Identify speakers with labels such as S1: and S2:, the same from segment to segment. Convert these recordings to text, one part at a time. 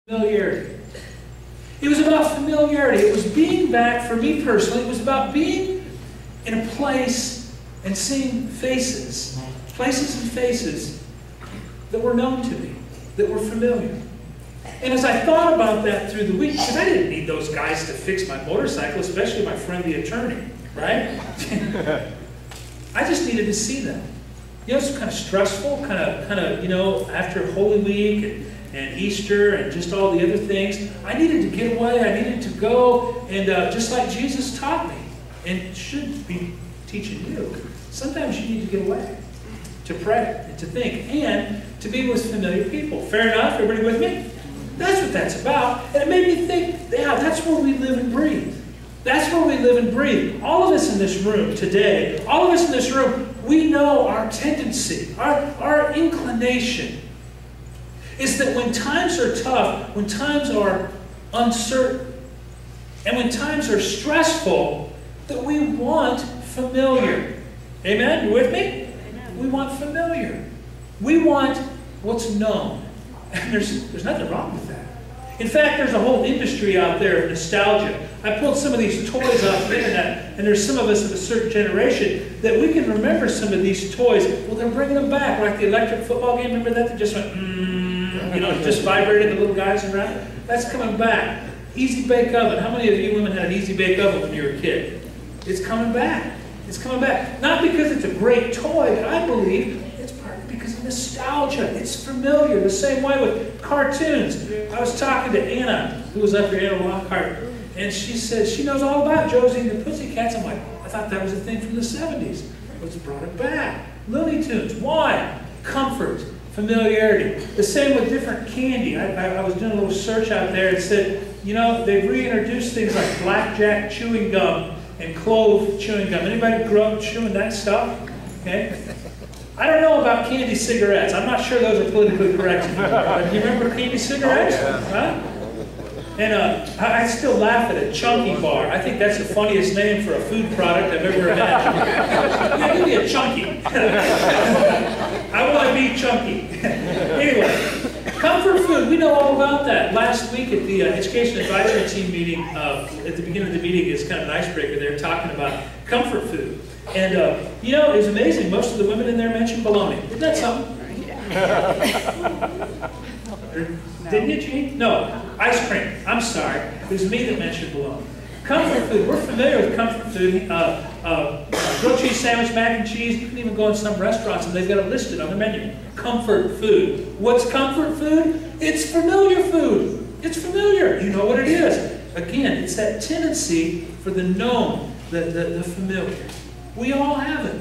S1: Familiarity. It was about familiarity. It was being back, for me personally, it was about being in a place and seeing faces, places and faces that were known to me, that were familiar. And as I thought about that through the week, because I didn't need those guys to fix my motorcycle, especially my friend the attorney, right? I just needed to see them. You know, it's kind of stressful, kind of, you know, after Holy Week and Easter and just all the other things. I needed to get away. I needed to go, and just like Jesus taught me, and should be teaching you, sometimes you need to get away, to pray and to think, and to be with familiar people. Fair enough? Everybody with me? That's what that's about. And it made me think, yeah, that's where we live and breathe. That's where we live and breathe. All of us in this room today, all of us in this room, we know our tendency, our inclination is that when times are tough, when times are uncertain, and when times are stressful, that we want familiar. Amen? You with me? Amen. We want familiar. We want what's known. And there's nothing wrong with that. In fact, there's a whole industry out there of nostalgia. I pulled some of these toys off the internet, and there's some of us of a certain generation that we can remember some of these toys. Well, they're bringing them back, like the electric football game. Remember that? They just went, you know, just vibrated the little guys around. That's coming back. Easy bake oven. How many of you women had an easy bake oven when you were a kid? It's coming back. It's coming back. Not because it's a great toy, but I believe it's partly because of nostalgia. It's familiar. The same way with cartoons. I was talking to Anna, who was up here, Anna Lockhart, and she said she knows all about Josie and the Pussycats. I'm like, I thought that was a thing from the 70s. Let's brought it back. Looney Tunes. Why? Comfort. Familiarity. The same with different candy. I was doing a little search out there and said, you know, they've reintroduced things like blackjack chewing gum and clove chewing gum. Anybody grew up chewing that stuff? Okay. I don't know about candy cigarettes. I'm not sure those are politically correct. But do you remember candy cigarettes? Huh? And I still laugh at a Chunky bar. I think that's the funniest name for a food product I've ever imagined. Yeah, give me a Chunky. I want to be Chunky. Anyway, comfort food. We know all about that. Last week at the Education Advisory Team meeting, at the beginning of the meeting is kind of an icebreaker. They were talking about comfort food. And, you know, it was amazing. Most of the women in there mentioned bologna. Isn't that something? Didn't you, Gene? No. Ice cream. I'm sorry. It was me that mentioned bologna. Comfort food. We're familiar with comfort food. Grilled cheese sandwich, mac and cheese. You can even go in some restaurants and they've got it listed on the menu. Comfort food. What's comfort food? It's familiar food. It's familiar. You know what it is. Again, it's that tendency for the known, the familiar. We all have it.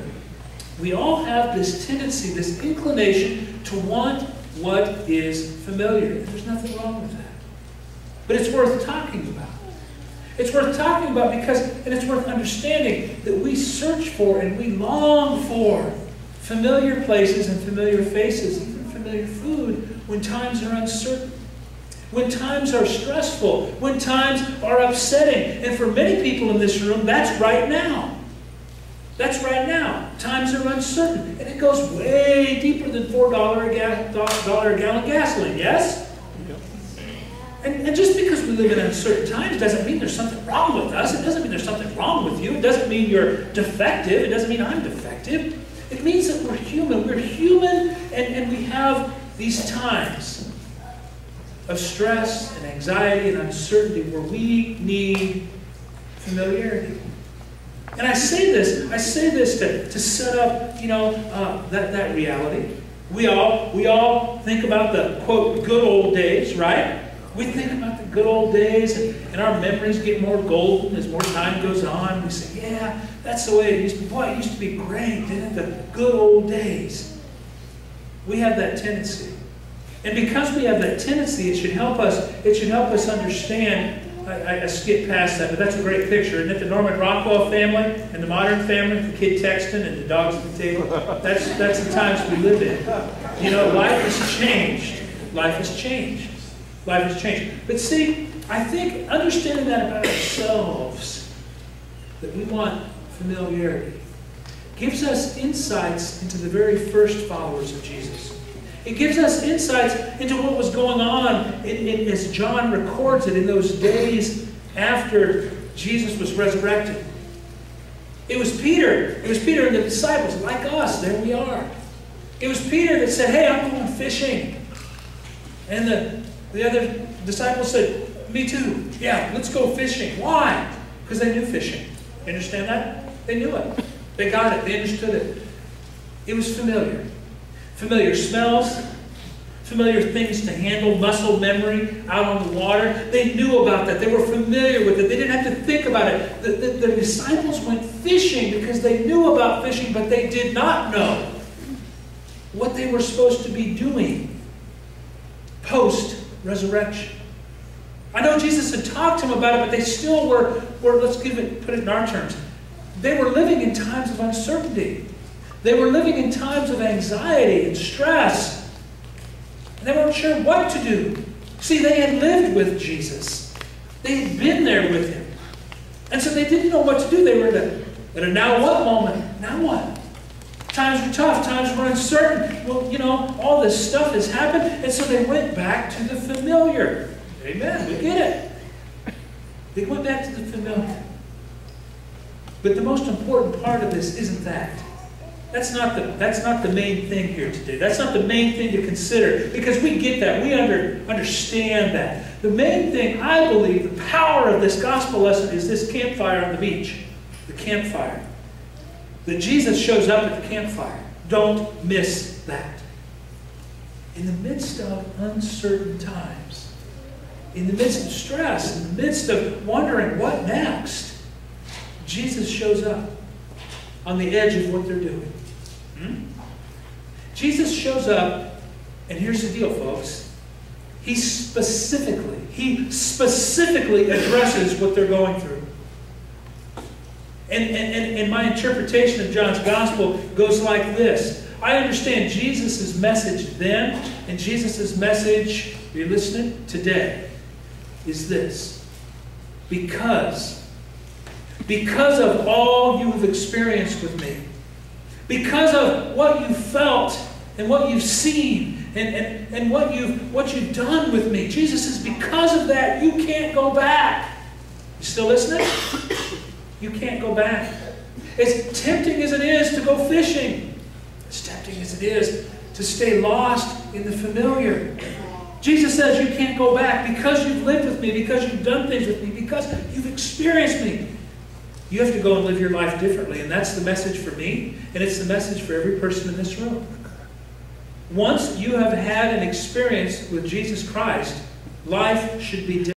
S1: We all have this tendency, this inclination to want what is familiar. And there's nothing wrong with that. But it's worth talking about. It's worth talking about because, and it's worth understanding that we search for and we long for familiar places and familiar faces, even familiar food, when times are uncertain, when times are stressful, when times are upsetting. And for many people in this room, that's right now. That's right now. Times are uncertain. And it goes way deeper than $4 a gallon gasoline, yes? And just because we live in uncertain times doesn't mean there's something wrong with us. It doesn't mean there's something wrong with you. It doesn't mean you're defective. It doesn't mean I'm defective. It means that we're human. We're human, and we have these times of stress and anxiety and uncertainty where we need familiarity. And I say this to set up, you know, that reality. We all think about the, quote, good old days, right? We think about the good old days, and our memories get more golden as more time goes on. We say, yeah, that's the way it used to be. Boy, it used to be great, didn't it? The good old days. We have that tendency. And because we have that tendency, it should help us understand. I skipped past that, but that's a great picture. Isn't it the Norman Rockwell family and the modern family, the kid texting and the dogs at the table? That's the times we live in. You know, life has changed. Life has changed. Life has changed. But see, I think understanding that about ourselves, that we want familiarity, gives us insights into the very first followers of Jesus. It gives us insights into what was going on as John records it in those days after Jesus was resurrected. It was Peter. It was Peter and the disciples, like us. There we are. It was Peter that said, "Hey, I'm going fishing." And the other disciples said, "Me too. Yeah, let's go fishing." Why? Because they knew fishing. You understand that? They knew it. They got it. They understood it. It was familiar. Familiar smells, familiar things to handle, muscle memory out on the water. They knew about that. They were familiar with it. They didn't have to think about it. The disciples went fishing because they knew about fishing, but they did not know what they were supposed to be doing post-resurrection. I know Jesus had talked to them about it, but they still were let's put it in our terms. They were living in times of uncertainty. They were living in times of anxiety and stress. And they weren't sure what to do. See, they had lived with Jesus. They had been there with Him. And so they didn't know what to do. They were at a now what moment. Now what? Times were tough. Times were uncertain. Well, you know, all this stuff has happened. And so they went back to the familiar. Amen. We get it. They went back to the familiar. But the most important part of this isn't that. That's not the main thing here today. That's not the main thing to consider, because we get that. We understand that. The main thing, I believe, the power of this gospel lesson is this campfire on the beach. The campfire. That Jesus shows up at the campfire. Don't miss that. In the midst of uncertain times, in the midst of stress, in the midst of wondering what next, Jesus shows up on the edge of what they're doing. Jesus shows up, and here's the deal, folks. He specifically addresses what they're going through. And my interpretation of John's gospel goes like this. I understand Jesus' message then, and Jesus' message, are you listening, today, is this. Because of all you have experienced with me, because of what you've felt and what you've seen and what you've done with me, Jesus says, because of that, you can't go back. You still listening? You can't go back. As tempting as it is to go fishing, as tempting as it is to stay lost in the familiar, Jesus says you can't go back because you've lived with me, because you've done things with me, because you've experienced me. You have to go and live your life differently. And that's the message for me, and it's the message for every person in this room. Once you have had an experience with Jesus Christ, life should be different.